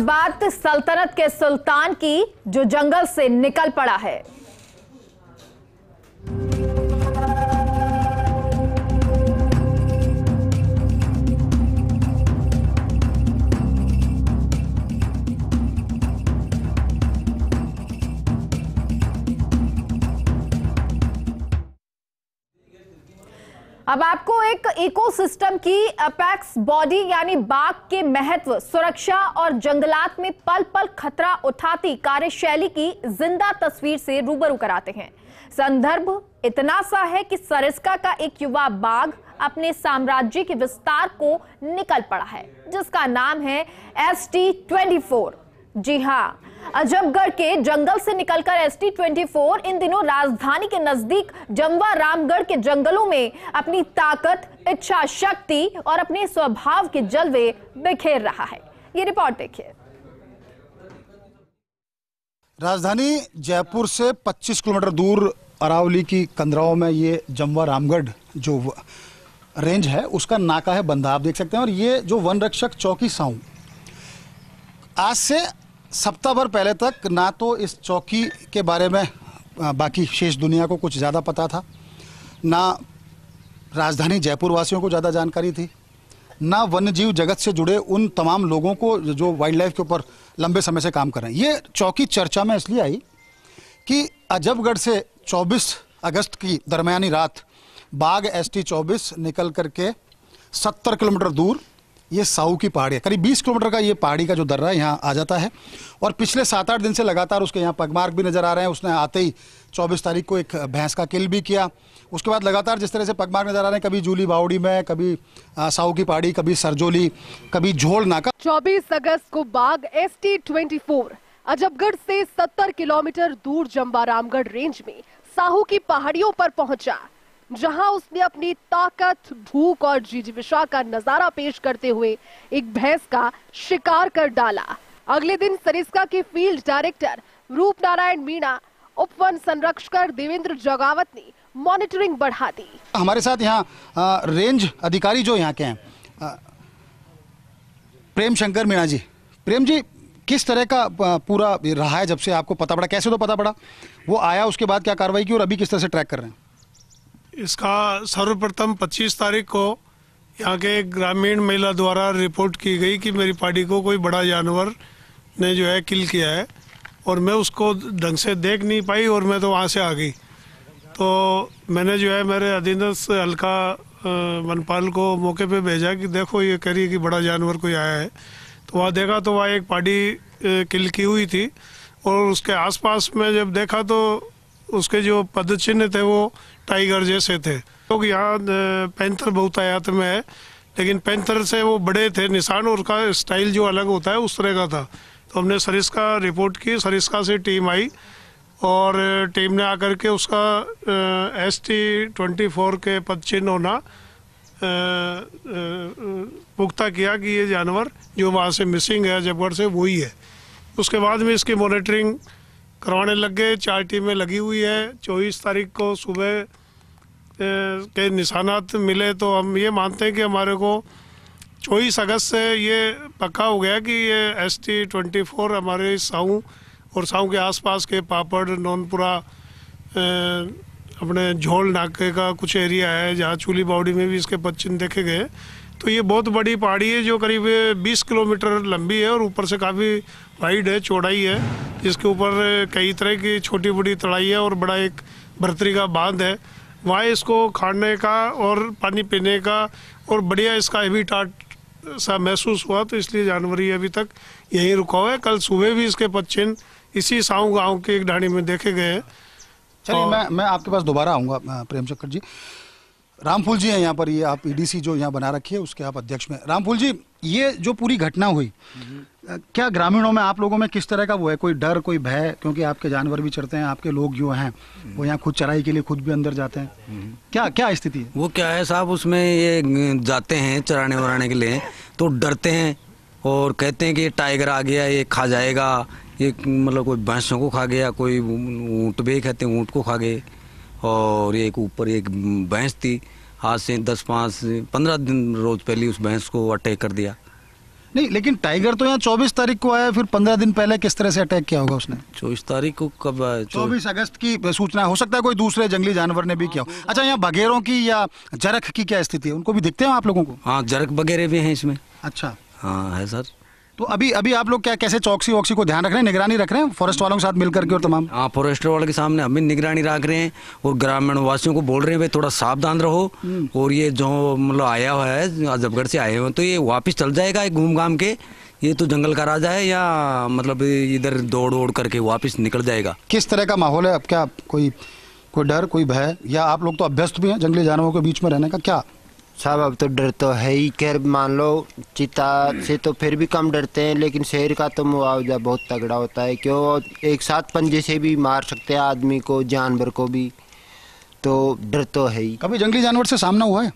बात सल्तनत के सुल्तान की जो जंगल से निकल पड़ा है। अब आपको एक इकोसिस्टम की अपेक्स बॉडी यानी बाघ के महत्व, सुरक्षा और जंगलात में पल पल खतरा उठाती कार्यशैली की जिंदा तस्वीर से रूबरू कराते हैं। संदर्भ इतना सा है कि सरिस्का का एक युवा बाघ अपने साम्राज्य के विस्तार को निकल पड़ा है, जिसका नाम है ST24। जी हां, अजबगढ़ के जंगल से निकलकर ST24 इन दिनों राजधानी के नजदीक जमवा रामगढ़ के जंगलों में अपनी ताकत, इच्छा शक्ति और अपने स्वभाव के जलवे बिखेर रहा है। ये रिपोर्ट देखिए। राजधानी जयपुर से 25 किलोमीटर दूर अरावली की कंदराओं में ये जमवा रामगढ़ जो रेंज है उसका नाका है बंधा, आप देख सकते हैं। और ये जो वन रक्षक चौकी साहू, आज से सप्ताह भर पहले तक ना तो इस चौकी के बारे में बाकी शेष दुनिया को कुछ ज़्यादा पता था, ना राजधानी जयपुर वासियों को ज़्यादा जानकारी थी, ना वन्य जीव जगत से जुड़े उन तमाम लोगों को जो वाइल्ड लाइफ के ऊपर लंबे समय से काम कर रहे हैं। ये चौकी चर्चा में इसलिए आई कि अजबगढ़ से 24 अगस्त की दरमियानी रात बाघ ST24 निकल करके 70 किलोमीटर दूर ये साहू की पहाड़ी है, करीब 20 किलोमीटर का ये पहाड़ी का जो दर्रा है यहाँ आ जाता है। और पिछले 7-8 दिन से लगातार उसके यहाँ पगमार्क भी नज़र आ रहे हैं। उसने आते ही 24 तारीख को एक भैंस का किल भी किया। उसके बाद लगातार जिस तरह से पगमार्क नज़र आ रहे हैं, कभी जूली बावड़ी में, कभी साहू की पहाड़ी, कभी सरजोली, कभी झोल नाका। 24 अगस्त को बाघ ST24 अजबगढ़ से 70 किलोमीटर दूर जमवा रामगढ़ रेंज में साहू की पहाड़ियों पर पहुंचा, जहां उसने अपनी ताकत, भूख और जिजीविषा का नजारा पेश करते हुए एक भैंस का शिकार कर डाला। अगले दिन सरिस्का के फील्ड डायरेक्टर रूप नारायण मीणा, उप वन संरक्षक देवेंद्र जगावत ने मॉनिटरिंग बढ़ा दी। हमारे साथ यहाँ रेंज अधिकारी जो यहाँ के हैं, प्रेम शंकर मीणा जी। प्रेम जी, किस तरह का पूरा रहा है जब से आपको पता पड़ा? कैसे तो पता पड़ा, वो आया, उसके बाद क्या कार्रवाई की और अभी किस तरह से ट्रैक कर रहे हैं? इसका सर्वप्रथम 25 तारीख को यहाँ के ग्रामीण महिला द्वारा रिपोर्ट की गई कि मेरी पार्टी को कोई बड़ा जानवर ने जो है किल किया है, और मैं उसको ढंग से देख नहीं पाई और मैं तो वहाँ से आ गई। तो मैंने जो है मेरे अधीनस्थ हल्का वनपाल को मौके पे भेजा कि देखो ये कह रही है कि बड़ा जानवर कोई आया है। तो वहाँ देखा तो वहाँ एक पार्टी किल की हुई थी, और उसके आसपास में जब देखा तो उसके जो पदचिन्ह थे वो टाइगर जैसे थे। लोग यहाँ पैंथर बहुतायत में है, लेकिन पैंथर से वो बड़े थे निशान, और उसका स्टाइल जो अलग होता है उस तरह का था। तो हमने सरिस्का रिपोर्ट की, सरिस्का से टीम आई और टीम ने आकर के उसका ST24 के पदचिन्ह होना पुख्ता किया कि ये जानवर जो वहाँ से मिसिंग है अजबगढ़ से वही है। उसके बाद में इसकी मॉनिटरिंग करवाने लग गए। 4 टीमें लगी हुई है। 24 तारीख को सुबह के निशानात मिले तो हम ये मानते हैं कि हमारे को 24 अगस्त से ये पक्का हो गया कि ये ST24 हमारे साहू और साहू के आसपास के पापड़, नौनपुरा, अपने झोल नाके का कुछ एरिया है जहाँ चूली बावड़ी में भी इसके पदचिन्ह देखे गए। तो ये बहुत बड़ी पहाड़ी है जो करीब 20 किलोमीटर लंबी है और ऊपर से काफ़ी वाइड है, चौड़ाई है, जिसके ऊपर कई तरह की छोटी बड़ी तड़ाई है और बड़ा एक भर्तरी का बांध है। वहाँ इसको खाने का और पानी पीने का और बढ़िया इसका हैबिटाट सा महसूस हुआ, तो इसलिए जानवर ये अभी तक यहीं रुका हुआ है। कल सुबह भी इसके पदचिन्ह इसी साहू गाँव के एक ढाणी में देखे गए हैं। चलिए, मैं आपके पास दोबारा आऊँगा प्रेम चक्कर जी। रामफूल जी हैं यहाँ पर, ये आप EDC जो यहाँ बना रखी है उसके आप अध्यक्ष में। रामफूल जी, ये जो पूरी घटना हुई, क्या ग्रामीणों में, आप लोगों में किस तरह का वो है? कोई डर, कोई भय? क्योंकि आपके जानवर भी चरते हैं, आपके लोग जो हैं वो यहाँ खुद चराई के लिए खुद भी अंदर जाते हैं, क्या स्थिति है? वो क्या है साहब, उसमें ये जाते हैं चराने वराने के लिए तो डरते हैं और कहते हैं कि ये टाइगर आ गया, ये खा जाएगा, ये मतलब कोई भैंसों को खा गया, कोई ऊँट भी कहते हैं ऊँट को खा गए। और एक ऊपर एक भैंस थी, आज से 10-15 दिन रोज पहले उस भैंस को अटैक कर दिया। नहीं, लेकिन टाइगर तो यहाँ 24 तारीख को आया, फिर 15 दिन पहले किस तरह से अटैक किया होगा उसने? 24 तारीख को कब आया? 24 अगस्त की सूचना, हो सकता है कोई दूसरे जंगली जानवर ने भी किया हो। अच्छा, यहाँ बघेरों की या जरख की क्या स्थिति है, उनको भी दिखते हैं आप लोगों को? हाँ, जरख वगैरह भी हैं इसमें। अच्छा, हाँ है सर। तो अभी आप लोग क्या कैसे चौकसी वॉक्सी को ध्यान रख रहे हैं, निगरानी रख रहे हैं फॉरेस्ट वालों के साथ मिलकर के और तमाम? हाँ, फॉरेस्टर वाले के सामने हम भी निगरानी रख रहे हैं और ग्रामीण वासियों को बोल रहे हैं भाई थोड़ा सावधान रहो। और ये जो मतलब आया हुआ है अजबगढ़ से आए हुए तो ये वापस चल जाएगा घूम घाम के। ये तो जंगल का राजा है, या मतलब इधर दौड़ करके वापस निकल जाएगा। किस तरह का माहौल है अब? क्या कोई डर, कोई भय, या आप लोग तो अभ्यस्त भी हैं जंगली जानवरों के बीच में रहने का? क्या साहब अब तो डर तो है ही। खैर मान लो चीता से तो फिर भी कम डरते हैं, लेकिन शेर का तो मुआवजा बहुत तगड़ा होता है। क्यों, एक साथ पंजे से भी मार सकते हैं आदमी को, जानवर को भी, तो डर तो है ही। कभी जंगली जानवर से सामना हुआ है?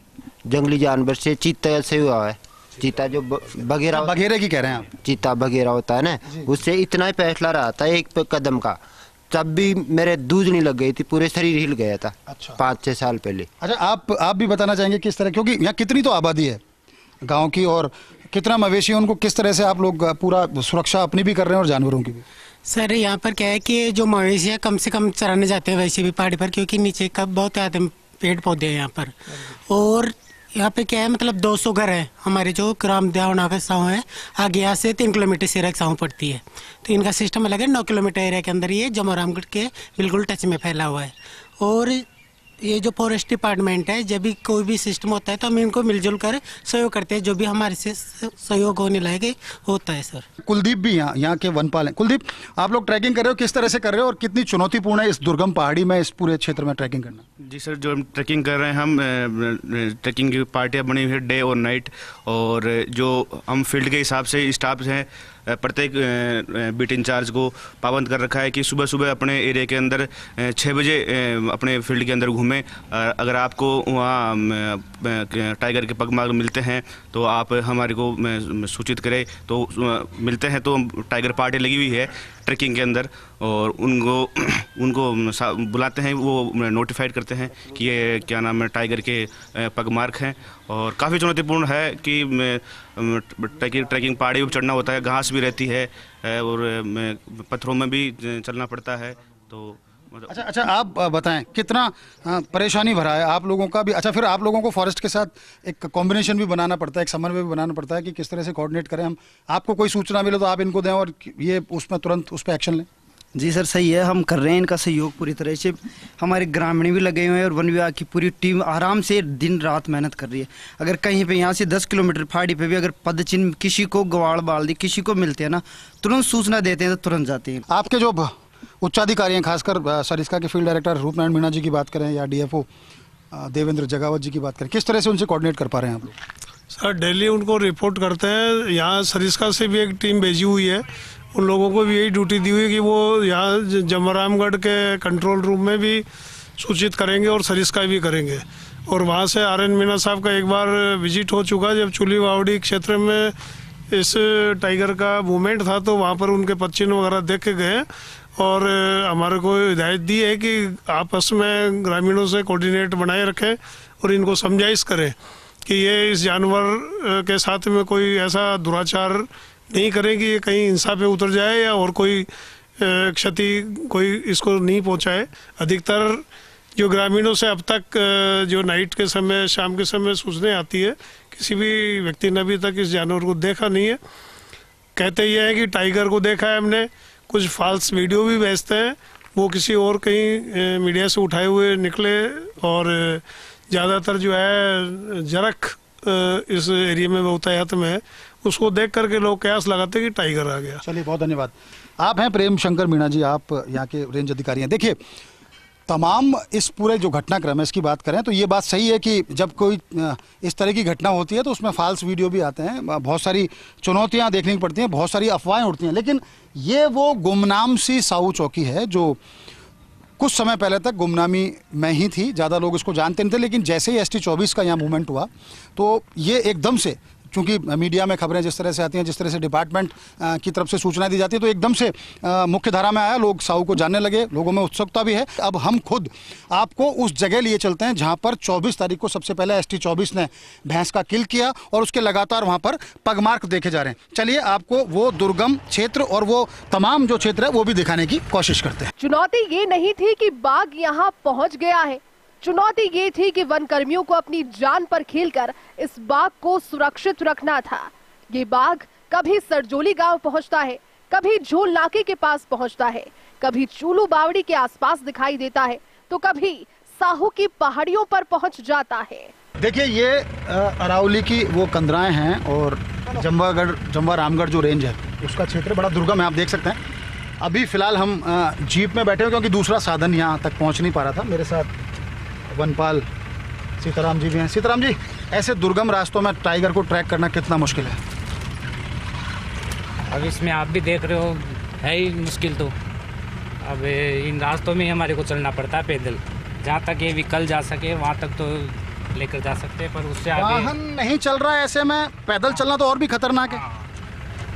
जंगली जानवर से चीता से हुआ है। चीता जो बघेरे की कह रहे हैं आप? चीता बघेरा होता है ना, उससे इतना ही फैसला रहा था एक कदम का, तब भी मेरे दूध नहीं लग गई थी, पूरे शरीर हिल गया था। अच्छा। 5-6 साल पहले। अच्छा, आप भी बताना चाहेंगे किस तरह, क्योंकि यहाँ कितनी तो आबादी है गांव की और कितना मवेशी है, उनको किस तरह से आप लोग पूरा सुरक्षा अपनी भी कर रहे हैं और जानवरों की भी? सर यहाँ पर क्या है कि जो मवेशी है कम से कम चराने जाते हैं वैसे भी पहाड़ी पर, क्योंकि नीचे का बहुत आते पेड़ पौधे हैं यहाँ पर। और यहाँ पे क्या है, मतलब 200 घर है हमारे जो ग्राम देवनागर साहू है, आगे यहाँ से 3 किलोमीटर से साहू पड़ती है। तो इनका सिस्टम अलग है। 9 किलोमीटर एरिया के अंदर ये जमोरामगढ़ के बिल्कुल टच में फैला हुआ है। और ये जो फॉरेस्ट डिपार्टमेंट है, जब भी कोई भी सिस्टम होता है तो हम इनको मिलजुल कर सहयोग करते हैं, जो भी हमारे से सहयोग होने लायक होता है। सर कुलदीप भी यहाँ के वनपाल हैं। कुलदीप, आप लोग ट्रैकिंग कर रहे हो, किस तरह से कर रहे हो और कितनी चुनौतीपूर्ण है इस दुर्गम पहाड़ी में, इस पूरे क्षेत्र में ट्रैकिंग करना? जी सर, जो हम ट्रैकिंग कर रहे हैं, हम ट्रैकिंग की पार्टियाँ बनी हुई है डे और नाइट, और जो हम फील्ड के हिसाब से स्टाफ हैं प्रत्येक बीट इंचार्ज को पाबंद कर रखा है कि सुबह सुबह अपने एरिया के अंदर 6 बजे अपने फील्ड के अंदर घूमें। अगर आपको वहाँ टाइगर के पगमार्क मिलते हैं तो आप हमारे को सूचित करें। तो मिलते हैं तो टाइगर पार्टी लगी हुई है ट्रैकिंग के अंदर, और उनको बुलाते हैं, वो नोटिफाइड करते हैं कि ये क्या नाम है टाइगर के पगमार्क हैं। और काफ़ी चुनौतीपूर्ण है कि ट्रैकिंग पहाड़ी पर चढ़ना होता है, घास भी रहती है और पत्थरों में भी चलना पड़ता है। तो अच्छा, आप बताएं कितना परेशानी भरा है आप लोगों का भी? अच्छा, फिर आप लोगों को फॉरेस्ट के साथ एक कॉम्बिनेशन भी बनाना पड़ता है, एक समन्वय भी बनाना पड़ता है कि किस तरह से कोऑर्डिनेट करें हम। आपको कोई सूचना मिले तो आप इनको दें और ये उसमें तुरंत उस पर एक्शन लें। जी सर, सही है, हम कर रहे हैं इनका सहयोग पूरी तरह से। हमारे ग्रामीण भी लगे हुए हैं और वन विभाग की पूरी टीम आराम से दिन रात मेहनत कर रही है। अगर कहीं पे यहाँ से 10 किलोमीटर पहाड़ी पे भी अगर पदचिन्ह किसी को गवाड़ बाल दी किसी को मिलते हैं ना, तुरंत सूचना देते हैं तो तुरंत जाते हैं। आपके जो उच्चाधिकारी हैं, खासकर सरिस्का के फील्ड डायरेक्टर रूपनारायण मीणा जी की बात करें या डीएफओ देवेंद्र जगावत जी की बात करें, किस तरह से उनसे कोऑर्डिनेट कर पा रहे हैं आप लोग? सर डेली उनको रिपोर्ट करते हैं। यहाँ सरिस्का से भी एक टीम भेजी हुई है, उन लोगों को भी यही ड्यूटी दी हुई है कि वो यहाँ जमोरामगढ़ के कंट्रोल रूम में भी सूचित करेंगे और सरिस्का भी करेंगे। और वहाँ से आर एन मीणा साहब का एक बार विजिट हो चुका, जब चुली वावड़ी क्षेत्र में इस टाइगर का मूवमेंट था तो वहाँ पर उनके पदचिन्ह वगैरह देख के गए और हमारे को हिदायत दी है कि आपस में ग्रामीणों से कोऑर्डिनेट बनाए रखें और इनको समझाइश करें कि ये इस जानवर के साथ में कोई ऐसा दुराचार नहीं करें कि ये कहीं हिंसा पे उतर जाए या और कोई क्षति कोई इसको नहीं पहुंचाए। अधिकतर जो ग्रामीणों से अब तक जो नाइट के समय शाम के समय सूचने आती है, किसी भी व्यक्ति ने अभी तक इस जानवर को देखा नहीं है। कहते ये है कि टाइगर को देखा है हमने, कुछ फॉल्स वीडियो भी भेजते हैं, वो किसी और कहीं मीडिया से उठाए हुए निकले। और ज़्यादातर जो है जरख इस एरिया में बहुतायत में है, उसको देख करके लोग कयास लगाते कि टाइगर आ गया। चलिए, बहुत धन्यवाद। आप हैं प्रेम शंकर मीणा जी, आप यहाँ के रेंज अधिकारी हैं। देखिए, तमाम इस पूरे जो घटनाक्रम है इसकी बात करें तो ये बात सही है कि जब कोई इस तरह की घटना होती है तो उसमें फॉल्स वीडियो भी आते हैं, बहुत सारी चुनौतियाँ देखनी पड़ती हैं, बहुत सारी अफवाहें उठती हैं। लेकिन ये वो गुमनाम सी साहू चौकी है जो कुछ समय पहले तक गुमनामी में ही थी, ज़्यादा लोग इसको जानते नहीं थे। लेकिन जैसे ही ST-24 का यहाँ मूवमेंट हुआ तो ये एकदम से क्योंकि मीडिया में खबरें जिस तरह से आती हैं, जिस तरह से डिपार्टमेंट की तरफ से सूचना दी जाती है, तो एकदम से मुख्य धारा में आया, लोग साहू को जानने लगे, लोगों में उत्सुकता भी है। अब हम खुद आपको उस जगह लिए चलते हैं जहां पर 24 तारीख को सबसे पहले ST-24 ने भैंस का किल किया और उसके लगातार वहां पर पगमार्क देखे जा रहे हैं। चलिए आपको वो दुर्गम क्षेत्र और वो तमाम जो क्षेत्र है वो भी दिखाने की कोशिश करते हैं। चुनौती ये नहीं थी कि बाघ यहाँ पहुँच गया है, चुनौती ये थी कि वन कर्मियों को अपनी जान पर खेलकर इस बाघ को सुरक्षित रखना था। ये बाघ कभी सरजोली गांव पहुंचता है, कभी झोल नाके के पास पहुंचता है, कभी चूलू बावड़ी के आसपास दिखाई देता है, तो कभी साहू की पहाड़ियों पर पहुंच जाता है। देखिए ये अरावली की वो कंदराएं हैं और जम्वा रामगढ़ जो रेंज है उसका क्षेत्र बड़ा दुर्गम है, आप देख सकते हैं। अभी फिलहाल हम जीप में बैठे हुए क्योंकि दूसरा साधन यहाँ तक पहुँच नहीं पा रहा था। मेरे साथ वनपाल सीताराम जी भी हैं। सीताराम जी, ऐसे दुर्गम रास्तों में टाइगर को ट्रैक करना कितना मुश्किल है? अब इसमें आप भी देख रहे हो, है ही मुश्किल। तो अब इन रास्तों में हमारे को चलना पड़ता है पैदल, जहाँ तक ये व्हीकल जा सके वहाँ तक तो लेकर जा सकते हैं, पर उससे आगे वाहन नहीं चल रहा है। ऐसे में पैदल चलना तो और भी खतरनाक है।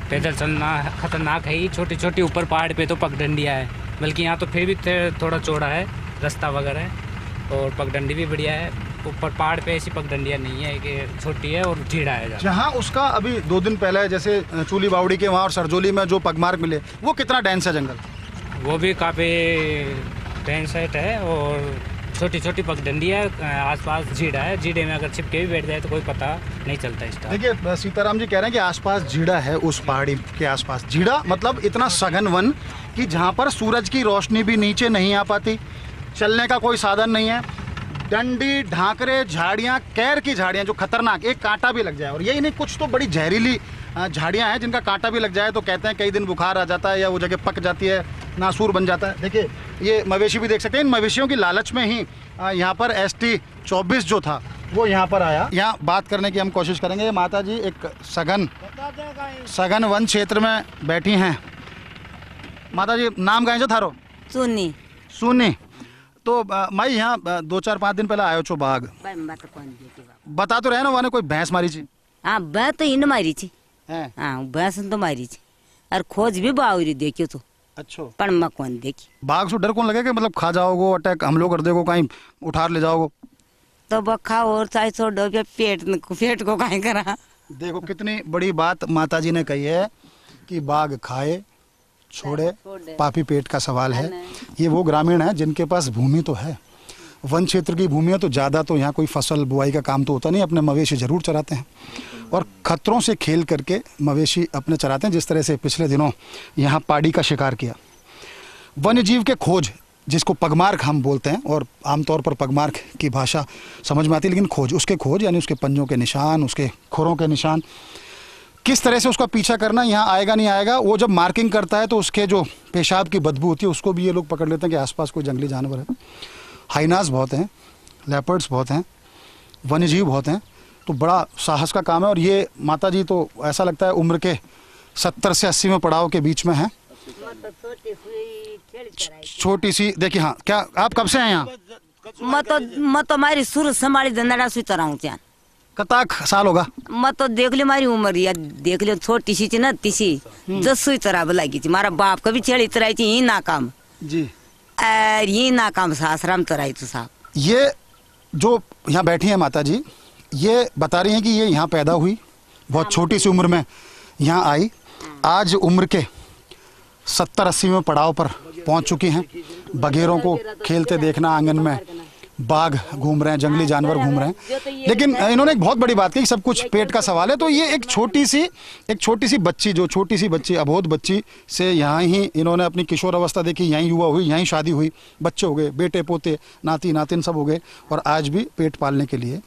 पैदल चलना खतरनाक है ही। छोटी छोटी ऊपर पहाड़ पे तो पगडंडियाँ है, बल्कि यहाँ तो फिर भी थोड़ा चौड़ा है रास्ता वगैरह है और पगडंडी भी बढ़िया है। ऊपर पहाड़ पे ऐसी पगडंडियाँ नहीं है कि छोटी है और झीड़ा है। जहाँ उसका अभी 2 दिन पहले जैसे चूली बावड़ी के वहाँ और सरजोली में जो पगमार्क मिले, वो कितना डेंस है जंगल? वो भी काफ़ी डेंस है और छोटी छोटी पगडंडी है, आसपास झीड़ा है। झीड़े में अगर छिपके भी बैठ जाए तो कोई पता नहीं चलता इसका। देखिए सीताराम जी कह रहे हैं कि आसपास झीड़ा है, उस पहाड़ी के आसपास झीड़ा, मतलब इतना सघन वन कि जहाँ पर सूरज की रोशनी भी नीचे नहीं आ पाती, चलने का कोई साधन नहीं है। डंडी, ढांकरे, झाड़ियाँ, कैर की झाड़ियाँ जो खतरनाक, एक कांटा भी लग जाए, और यही नहीं कुछ तो बड़ी जहरीली झाड़ियाँ हैं जिनका कांटा भी लग जाए तो कहते हैं कई दिन बुखार आ जाता है या वो जगह पक जाती है, नासूर बन जाता है। देखिए ये मवेशी भी देख सकते हैं। इन मवेशियों की लालच में ही यहाँ पर ST-24 जो था वो यहाँ पर आया। यहाँ बात करने की हम कोशिश करेंगे। माता जी एक सघन वन क्षेत्र में बैठी हैं। माता जी नाम गाय जो थारो? सुनी। तो माई यहाँ 2-4-5 दिन पहले आयो छो बाघ, बता तो रहे ना वाने कोई भैंस मारी छी? हाँ भैंस तो इन मारी छी। हाँ भैंस तो मारी छी और खोज भी बावरी देखियो तो। अच्छा। पर मैं कौन देखी। बाघ से डर कौन लगे कि मतलब खा जाओगो, अटैक हमलो कर देगो, कहीं उठार ले जाओगो? तो बखा और चाहे सो डो पेट को कहीं करा। देखो कितनी बड़ी बात माता जी ने कही है कि बाघ खाए छोड़े पापी पेट का सवाल है। ये वो ग्रामीण है जिनके पास भूमि तो है, वन क्षेत्र की भूमि है, तो ज़्यादा तो यहाँ कोई फसल बुआई का काम तो होता नहीं। अपने मवेशी ज़रूर चराते हैं और खतरों से खेल करके मवेशी अपने चराते हैं। जिस तरह से पिछले दिनों यहाँ पाड़ी का शिकार किया। वन्य जीव के खोज, जिसको पगमार्क हम बोलते हैं, और आमतौर पर पगमार्क की भाषा समझ में आती है, लेकिन खोज, उसके खोज यानी उसके पंजों के निशान, उसके खुरों के निशान, किस तरह से उसका पीछा करना, यहाँ आएगा नहीं आएगा। वो जब मार्किंग करता है तो उसके जो पेशाब की बदबू होती है उसको भी ये लोग पकड़ लेते हैं कि आसपास कोई जंगली जानवर है। हाइनास बहुत हैं, लेपर्ड्स बहुत हैं, वन्यजीव बहुत हैं, तो बड़ा साहस का काम है। और ये माता जी तो ऐसा लगता है उम्र के 70 से 80वें पड़ाव के बीच में हैं। छोटी सी देखिए। हाँ, क्या आप कब से हैं यहाँ? मैं तो हमारी शुरू संभाली धंधा सुई तरह हूँ। कताक साल होगा? मैं तो देख ली मारी उम्र, या देख ली छोटी सी थी ना, तीसी 10 सुई तरह लगी थी। मारा बाप का भी छेड़ी तराई थी, यही नाकाम जी, यही नाकाम सासराम तराई थी साहब। ये जो यहाँ बैठी है माता जी, ये बता रही हैं कि ये यहाँ पैदा हुई, बहुत छोटी सी उम्र में यहाँ आई, आज उम्र के 70-80वें पड़ाव पर पहुँच चुकी हैं। बगेरों को खेलते देखना, आंगन में बाघ घूम रहे हैं, जंगली जानवर घूम रहे हैं। लेकिन इन्होंने एक बहुत बड़ी बात कही, सब कुछ पेट का सवाल है। तो ये एक छोटी सी बच्ची, जो छोटी सी बच्ची, अबोध बच्ची से यहाँ ही इन्होंने अपनी किशोर अवस्था देखी, यहीं युवा हुई, यहीं शादी हुई, बच्चे हो गए, बेटे पोते, नाती नातिन सब हो गए, और आज भी पेट पालने के लिए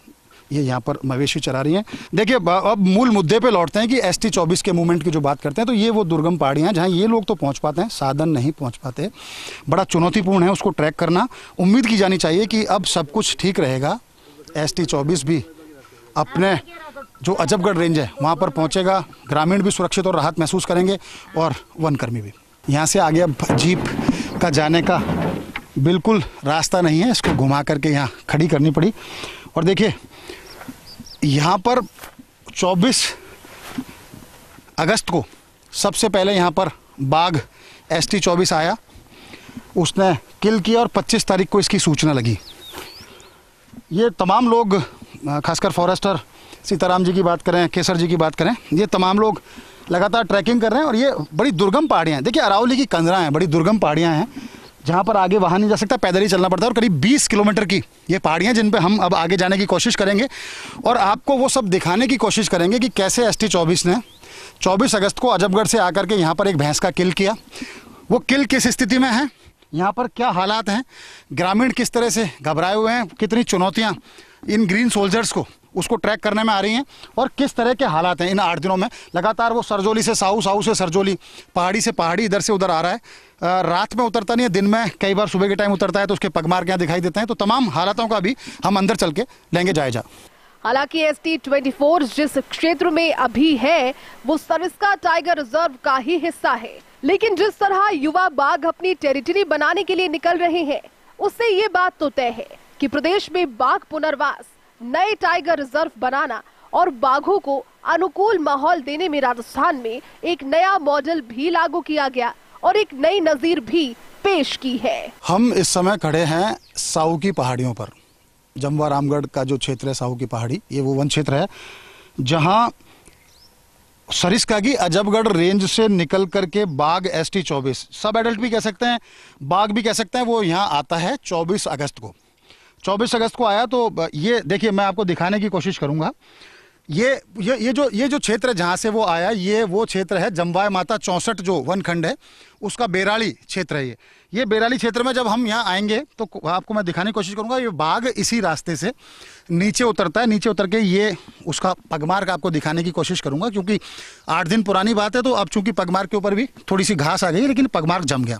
ये यहाँ पर मवेशी चरा रही हैं। देखिए अब मूल मुद्दे पे लौटते हैं कि ST-24 के मूवमेंट की जो बात करते हैं, तो ये वो दुर्गम पहाड़ियाँ हैं जहाँ ये लोग तो पहुँच पाते हैं, साधन नहीं पहुँच पाते। बड़ा चुनौतीपूर्ण है उसको ट्रैक करना। उम्मीद की जानी चाहिए कि अब सब कुछ ठीक रहेगा, ST-24 भी अपने जो अजबगढ़ रेंज है वहाँ पर पहुँचेगा, ग्रामीण भी सुरक्षित और राहत महसूस करेंगे, और वनकर्मी भी। यहाँ से आगे अब जीप का जाने का बिल्कुल रास्ता नहीं है, इसको घुमा करके यहाँ खड़ी करनी पड़ी। और देखिए यहाँ पर 24 अगस्त को सबसे पहले यहाँ पर बाघ ST-24 आया, उसने किल किया और 25 तारीख को इसकी सूचना लगी। ये तमाम लोग, खासकर फॉरेस्टर सीताराम जी की बात करें, केसर जी की बात करें, ये तमाम लोग लगातार ट्रैकिंग कर रहे हैं। और ये बड़ी दुर्गम पहाड़ियाँ हैं। देखिए अरावली की कंदरा हैं, बड़ी दुर्गम पहाड़ियाँ हैं जहाँ पर आगे वाहन नहीं जा सकता, पैदल ही चलना पड़ता है। और करीब 20 किलोमीटर की ये पहाड़ियाँ जिन पे हम अब आगे जाने की कोशिश करेंगे और आपको वो सब दिखाने की कोशिश करेंगे कि कैसे ST-24 ने 24 अगस्त को अजबगढ़ से आकर के यहाँ पर एक भैंस का किल किया। वो किल किस स्थिति में है, यहाँ पर क्या हालात हैं, ग्रामीण किस तरह से घबराए हुए हैं, कितनी चुनौतियाँ इन ग्रीन सोल्जर्स को उसको ट्रैक करने में आ रही हैं और किस तरह के हालात हैं इन 8 दिनों में। लगातार वो सरजोली से साहू, साहू से सरजोली, पहाड़ी से पहाड़ी, इधर से उधर आ रहा है। रात में उतरता नहीं है, दिन में कई बार सुबह के टाइम उतरता है तो उसके पगमार्क यहाँ दिखाई देते हैं। तो तमाम हालातों का भी हम अंदर चल के लेंगे जायजा। हालांकि ST-24 जिस क्षेत्र में अभी है वो सरिस्का टाइगर रिजर्व का ही हिस्सा है, लेकिन जिस तरह युवा बाघ अपनी टेरिटरी बनाने के लिए निकल रहे हैं उससे ये बात तो तय है कि प्रदेश में बाघ पुनर्वास, नए टाइगर रिजर्व बनाना और बाघों को अनुकूल माहौल देने में राजस्थान में एक नया मॉडल भी लागू किया गया और एक नई नजीर भी पेश की है। हम इस समय खड़े हैं साहू की पहाड़ियों पर। जमवा रामगढ़ का जो क्षेत्र है साहू की पहाड़ी, ये वो वन क्षेत्र है जहां सरिस्का की अजबगढ़ रेंज से निकल करके बाघ ST-24, सब एडल्ट भी कह सकते हैं, बाघ भी कह सकते हैं, वो यहाँ आता है 24 अगस्त को। 24 अगस्त को आया। तो ये देखिए मैं आपको दिखाने की कोशिश करूंगा। ये जो क्षेत्र जहाँ से वो आया, ये वो क्षेत्र है जमवाय माता 64 जो वन खंड है उसका बेराली क्षेत्र है। ये बेराली क्षेत्र में जब हम यहाँ आएंगे तो आपको मैं दिखाने की कोशिश करूंगा। ये बाघ इसी रास्ते से नीचे उतरता है, नीचे उतर के ये उसका पगमार्क आपको दिखाने की कोशिश करूंगा, क्योंकि 8 दिन पुरानी बात है। तो अब चूंकि पगमार्क के ऊपर भी थोड़ी सी घास आ गई, लेकिन पगमार्क जम गया।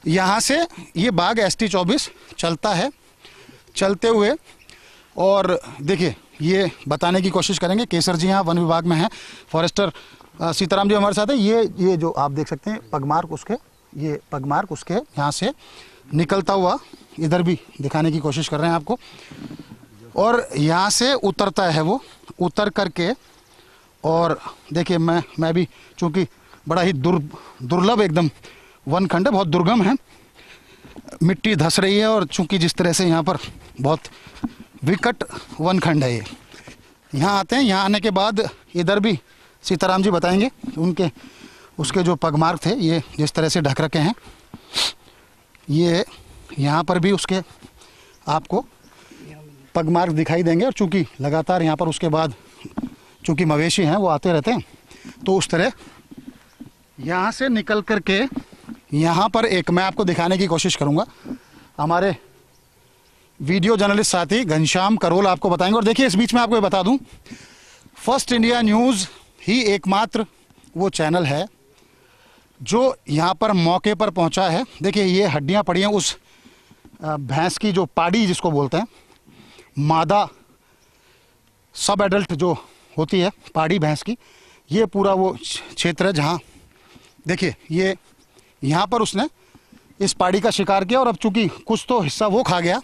यहाँ से ये बाघ ST-24 चलता है, चलते हुए, और देखिए ये बताने की कोशिश करेंगे। केसर जी यहाँ वन विभाग में हैं, फॉरेस्टर सीताराम जी हमारे साथ है। ये जो आप देख सकते हैं पगमार्क उसके, ये पगमार्क उसके यहाँ से निकलता हुआ इधर भी दिखाने की कोशिश कर रहे हैं आपको। और यहाँ से उतरता है वो, उतर करके, और देखिए मैं भी चूँकि बड़ा ही दुर्लभ एकदम वन खंड है, बहुत दुर्गम है, मिट्टी धस रही है, और चूंकि जिस तरह से यहाँ पर बहुत विकट वन खंड है ये, यहाँ आते हैं। यहाँ आने के बाद इधर भी सीताराम जी बताएंगे उनके उसके जो पगमार्क थे, ये जिस तरह से ढक रखे हैं, ये यहाँ पर भी उसके आपको पगमार्क दिखाई देंगे। और चूंकि लगातार यहाँ पर उसके बाद चूंकि मवेशी हैं वो आते रहते हैं, तो उस तरह यहाँ से निकल करके यहाँ पर एक मैं आपको दिखाने की कोशिश करूँगा। हमारे वीडियो जर्नलिस्ट साथी घनश्याम करोल आपको बताएंगे। और देखिए इस बीच में आपको ये बता दूं, फर्स्ट इंडिया न्यूज़ ही एकमात्र वो चैनल है जो यहाँ पर मौके पर पहुँचा है। देखिए ये हड्डियाँ पड़ी हैं उस भैंस की, जो पाड़ी जिसको बोलते हैं, मादा सब एडल्ट जो होती है पाड़ी भैंस की, ये पूरा वो क्षेत्र है जहाँ देखिए ये यहाँ पर उसने इस पाड़ी का शिकार किया। और अब चूंकि कुछ तो हिस्सा वो खा गया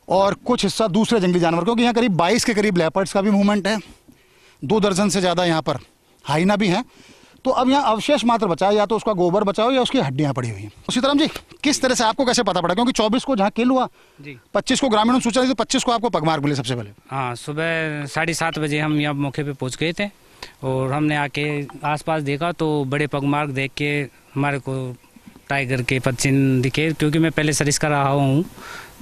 और कुछ हिस्सा दूसरे जंगली जानवर, क्योंकि यहाँ करीब 22 के करीब लेपर्ड्स का भी मूवमेंट है, 2 दर्जन से ज़्यादा यहाँ पर हाइना भी हैं। तो अब यहाँ अवशेष मात्र बचा है, या तो उसका गोबर बचाओ या उसकी हड्डियाँ पड़ी हुई हैं। सीताराम जी, किस तरह से आपको कैसे पता पड़ा, क्योंकि 24 को जहाँ किल हुआ जी, 25 को ग्रामीणों ने सूचना दी, तो 25 को आपको पगमार्क मिले सबसे पहले? हाँ, सुबह 7:30 बजे हम यहाँ मौके पे पहुँच गए थे और हमने आके आसपास देखा तो बड़े पगमार्क देख के हमारे को टाइगर के पदचिन्ह दिखे, क्योंकि मैं पहले सरिस्का रहा हूँ,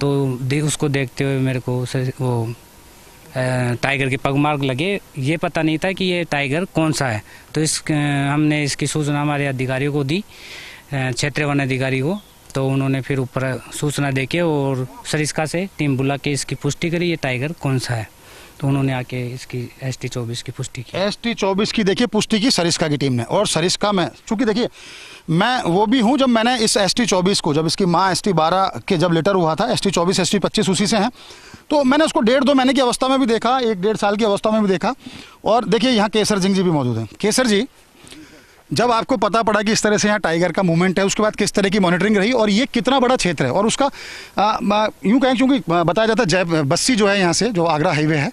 तो उसको देखते हुए मेरे को वो टाइगर के पगमार्क लगे। ये पता नहीं था कि ये टाइगर कौन सा है। तो हमने इसकी सूचना हमारे अधिकारियों को दी, क्षेत्रीय वन अधिकारी को, तो उन्होंने फिर ऊपर सूचना देके और सरिस्का से टीम बुला के इसकी पुष्टि करी ये टाइगर कौन सा है। तो उन्होंने आके इसकी ST-24 की पुष्टि की। ST-24 की देखिए पुष्टि की सरिस्का की टीम ने। और सरिस्का में चूंकि देखिए मैं वो भी हूँ, जब मैंने इस ST-24 को, जब इसकी माँ ST-12 के जब लेटर हुआ था, ST-24 ST-25 उसी से हैं, तो मैंने उसको 1.5-2 महीने की अवस्था में भी देखा, 1-1.5 साल की अवस्था में भी देखा। और देखिए यहाँ केसर सिंह जी भी मौजूद हैं। केसर जी, जब आपको पता पड़ा कि इस तरह से यहाँ टाइगर का मूवमेंट है, उसके बाद किस तरह की मॉनिटरिंग रही, और ये कितना बड़ा क्षेत्र है, और उसका यूँ कहें, क्योंकि बताया जाता है बस्सी जो है यहाँ से जो आगरा हाईवे है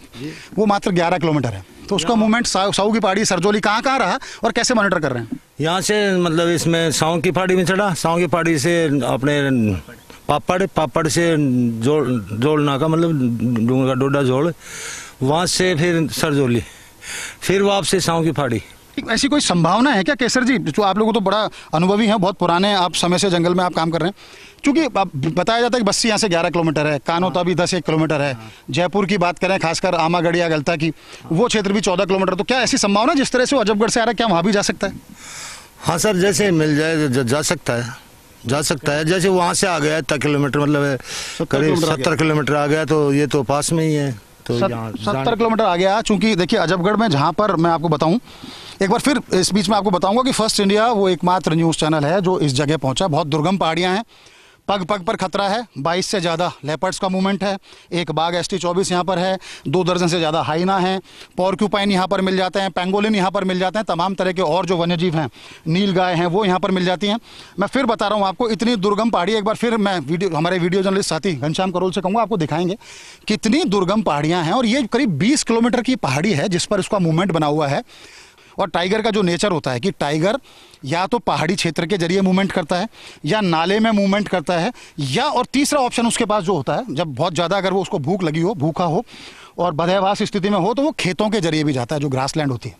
वो मात्र 11 किलोमीटर है। तो उसका मूवमेंट साहू की पहाड़ी, सरजोली कहाँ रहा और कैसे मॉनिटर कर रहे हैं? यहाँ से मतलब इसमें साहू की पहाड़ी में चढ़ा, साहू की पहाड़ी से अपने पापड़ से जोड़ नाका मतलब डूंगर का डोडा जोड़, वहाँ से फिर सरजोली, फिर वापसी साहू की पहाड़ी। ऐसी कोई संभावना है क्या केसर जी, जो आप लोगों तो बड़ा अनुभवी हैं, बहुत पुराने आप समय से जंगल में आप काम कर रहे हैं, क्योंकि बताया जाता है कि बस्सी यहाँ से 11 किलोमीटर है, कानोता भी 10-1 किलोमीटर है, जयपुर की बात करें खासकर आमागढ़ या गलता की, वो क्षेत्र भी 14 किलोमीटर, तो क्या ऐसी संभावना जिस तरह से वो अजबगढ़ से आ रहा है, क्या वहाँ भी जा सकता है? हाँ सर, जैसे मिल जाए जा सकता है, जैसे वहाँ से आ गया 70 किलोमीटर, मतलब करीब 70 किलोमीटर आ गया, तो ये तो पास में ही है। तो 70 किलोमीटर आ गया। चूंकि देखिए अजबगढ़ में जहाँ पर मैं आपको बताऊं, एक बार फिर इस बीच में आपको बताऊंगा कि फर्स्ट इंडिया वो एकमात्र न्यूज़ चैनल है जो इस जगह पहुंचा। बहुत दुर्गम पहाड़ियां हैं, पग पग पर खतरा है, 22 से ज़्यादा लेपर्ड्स का मूवमेंट है, एक बाघ ST-24 यहाँ पर है, 2 दर्जन से ज़्यादा हाइना हैं, पॉर्क्यूपाइन यहाँ पर मिल जाते हैं, पेंगोलिन यहाँ पर मिल जाते हैं, तमाम तरह के और जो वन्यजीव हैं, नील गाय हैं, वो यहाँ पर मिल जाती हैं। मैं फिर बता रहा हूँ आपको, इतनी दुर्गम पहाड़ी, एक बार फिर मैं हमारे वीडियो जर्नलिस्ट साथी घनश्याम करोल से कहूँगा, आपको दिखाएंगे कितनी दुर्गम पहाड़ियाँ हैं। और ये करीब 20 किलोमीटर की पहाड़ी है जिस पर उसका मूवमेंट बना हुआ है। और टाइगर का जो नेचर होता है कि टाइगर या तो पहाड़ी क्षेत्र के जरिए मूवमेंट करता है या नाले में मूवमेंट करता है, या और तीसरा ऑप्शन उसके पास जो होता है, जब बहुत ज़्यादा अगर वो उसको भूख लगी हो, भूखा हो और बदहवास स्थिति में हो, तो वो खेतों के जरिए भी जाता है, जो ग्रासलैंड होती है।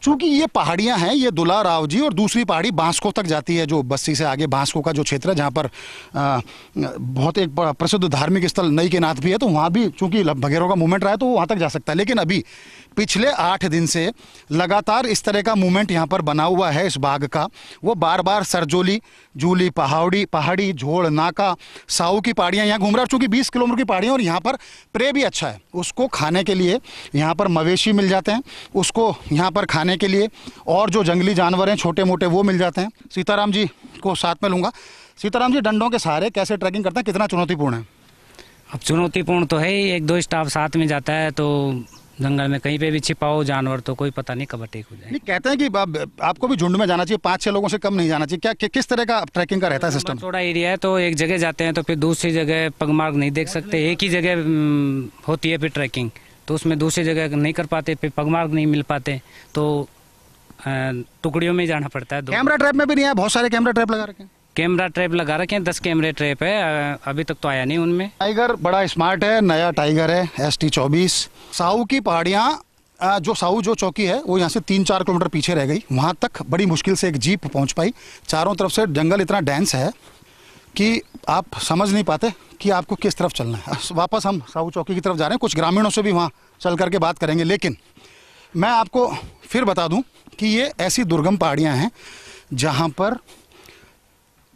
चूँकि ये पहाड़ियाँ हैं, ये दुला रावजी और दूसरी पहाड़ी बांसको तक जाती है, जो बस्सी से आगे बांसको का जो क्षेत्र है, जहाँ पर बहुत एक प्रसिद्ध धार्मिक स्थल नई के नाथ भी है, तो वहाँ भी चूँकि भगेरों का मूवमेंट रहा है तो वो वहाँ तक जा सकता है। लेकिन अभी पिछले 8 दिन से लगातार इस तरह का मूवमेंट यहाँ पर बना हुआ है इस बाघ का। वो बार बार सरजोली, जूली पहाड़ी, झोड़ नाका, साहू की पहाड़ियाँ यहाँ घूम रहा है। चूँकि 20 किलोमीटर की पहाड़ियाँ और यहाँ पर प्रे भी अच्छा है, उसको खाने के लिए यहाँ पर मवेशी मिल जाते हैं, उसको यहाँ पर खाने के लिए और जो जंगली जानवर हैं छोटे मोटे वो मिल जाते हैं। सीताराम जी को साथ में लूँगा। सीताराम जी, डंडों के सहारे कैसे ट्रैकिंग करते हैं, कितना चुनौतीपूर्ण है? अब चुनौतीपूर्ण तो है ही, 1-2 स्टाफ साथ में जाता है तो जंगल में कहीं पे भी छिपाओ जानवर तो कोई पता नहीं कब अटैक हो जाए। नहीं, कहते हैं कि आपको भी झुंड में जाना चाहिए, 5-6 लोगों से कम नहीं जाना चाहिए। क्या किस तरह का ट्रैकिंग का रहता है सिस्टम? थोड़ा एरिया है तो एक जगह जाते हैं तो फिर दूसरी जगह पगमार्ग नहीं देख सकते, एक ही जगह होती है फिर ट्रैकिंग, तो उसमें दूसरी जगह नहीं कर पाते, फिर पगमार्ग नहीं मिल पाते, तो टुकड़ियों में जाना पड़ता है। कैमरा ट्रैप में भी नहीं है? बहुत सारे कैमरा ट्रैप लगा रखे हैं। कैमरा ट्रैप लगा रखे हैं, 10 कैमरे ट्रैप है, अभी तक तो आया नहीं उनमें। टाइगर बड़ा स्मार्ट है, नया टाइगर है ST-24। साहू की पहाड़ियाँ, जो साहू जो चौकी है वो यहाँ से 3-4 किलोमीटर पीछे रह गई, वहाँ तक बड़ी मुश्किल से एक जीप पहुँच पाई। चारों तरफ से जंगल इतना डेंस है कि आप समझ नहीं पाते कि आपको किस तरफ चलना है। वापस हम साहू चौकी की तरफ जा रहे हैं, कुछ ग्रामीणों से भी वहाँ चल करके बात करेंगे। लेकिन मैं आपको फिर बता दूं कि ये ऐसी दुर्गम पहाड़ियाँ हैं जहाँ पर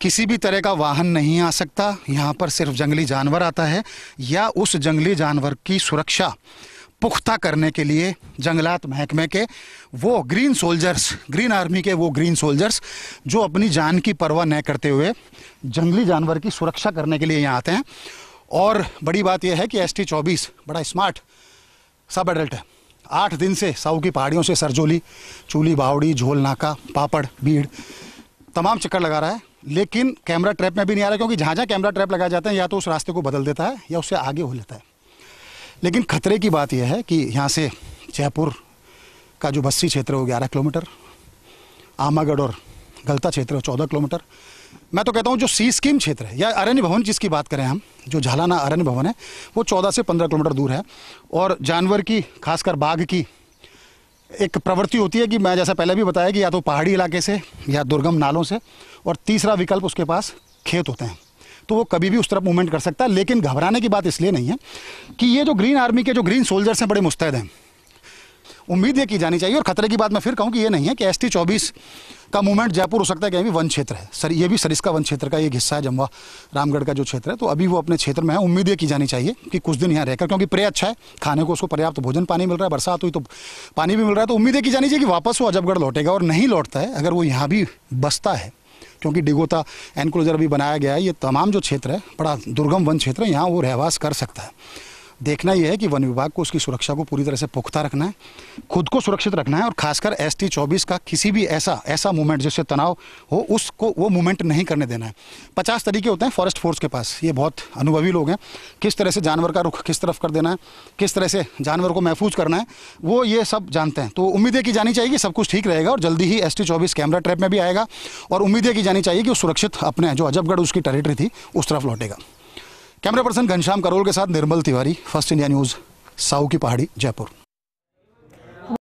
किसी भी तरह का वाहन नहीं आ सकता, यहाँ पर सिर्फ जंगली जानवर आता है, या उस जंगली जानवर की सुरक्षा पुख्ता करने के लिए जंगलात महकमे के वो ग्रीन सोल्जर्स, ग्रीन आर्मी के वो ग्रीन सोल्जर्स जो अपनी जान की परवाह न करते हुए जंगली जानवर की सुरक्षा करने के लिए यहाँ आते हैं। और बड़ी बात यह है कि ST-24 बड़ा स्मार्ट सब एडल्ट है। 8 दिन से साहू की पहाड़ियों से सरजोली, चूली बावड़ी, झोल नाका, पापड़, भीड़ तमाम चक्कर लगा रहा है, लेकिन कैमरा ट्रैप में भी नहीं आ रहा, क्योंकि जहाँ जहाँ कैमरा ट्रैप लगाए जाते हैं या तो उस रास्ते को बदल देता है या उससे आगे हो लेता है। लेकिन खतरे की बात यह है कि यहाँ से जयपुर का जो बस्सी क्षेत्र है वो 11 किलोमीटर, आमागढ़ और गलता क्षेत्र 14 किलोमीटर। मैं तो कहता हूँ जो सी स्कीम क्षेत्र है या अरण्य भवन जिसकी बात करें हम, जो झालाना अरण्य भवन है, वो 14 से 15 किलोमीटर दूर है। और जानवर की, खासकर बाघ की एक प्रवृत्ति होती है कि मैं जैसा पहले भी बताया कि या तो पहाड़ी इलाके से या दुर्गम नालों से, और तीसरा विकल्प उसके पास खेत होते हैं, तो वो कभी भी उस तरफ मूवमेंट कर सकता है। लेकिन घबराने की बात इसलिए नहीं है कि ये जो ग्रीन आर्मी के जो ग्रीन सोल्जर्स हैं बड़े मुस्तैद हैं, उम्मीद ये की जानी चाहिए। और खतरे की बात मैं फिर कहूँ कि ये नहीं है कि ST-24 का मूवमेंट जयपुर हो सकता है, कहीं भी वन क्षेत्र है सर, ये भी सरिस्का वन क्षेत्र का एक हिस्सा है, जमवा रामगढ़ का जो क्षेत्र है, तो अभी वो अपने क्षेत्र में है। उम्मीद ये की जानी चाहिए कि कुछ दिन यहाँ रहकर, क्योंकि प्रे अच्छा है, खाने को उसको पर्याप्त भोजन पानी मिल रहा है, बरसात हुई तो पानी भी मिल रहा है, तो उम्मीद ये की जानी चाहिए कि वापस वो अजबगढ़ लौटेगा। और नहीं लौटता है, अगर वो यहाँ भी बसता है, क्योंकि डिगोता एनक्लोजर भी बनाया गया है, ये तमाम जो क्षेत्र है बड़ा दुर्गम वन क्षेत्र है, यहाँ वो रहवास कर सकता है। देखना यह है कि वन विभाग को उसकी सुरक्षा को पूरी तरह से पुख्ता रखना है, खुद को सुरक्षित रखना है और खासकर ST-24 का किसी भी ऐसा मूवमेंट जिससे तनाव हो उसको वो मूवमेंट नहीं करने देना है। 50 तरीके होते हैं फॉरेस्ट फोर्स के पास, ये बहुत अनुभवी लोग हैं, किस तरह से जानवर का रुख किस तरफ कर देना है, किस तरह से जानवर को महफूज करना है, वो ये सब जानते हैं। तो उम्मीदें की जानी चाहिए कि सब कुछ ठीक रहेगा और जल्दी ही ST-24 कैमरा ट्रैप में भी आएगा और उम्मीदें की जानी चाहिए कि वो सुरक्षित अपने जो अजबगढ़ उसकी टेरिटरी थी उस तरफ लौटेगा। कैमरा पर्सन घनश्याम करोल के साथ Nirmal Tiwari, first India news, Sahu की पहाड़ी, जयपुर।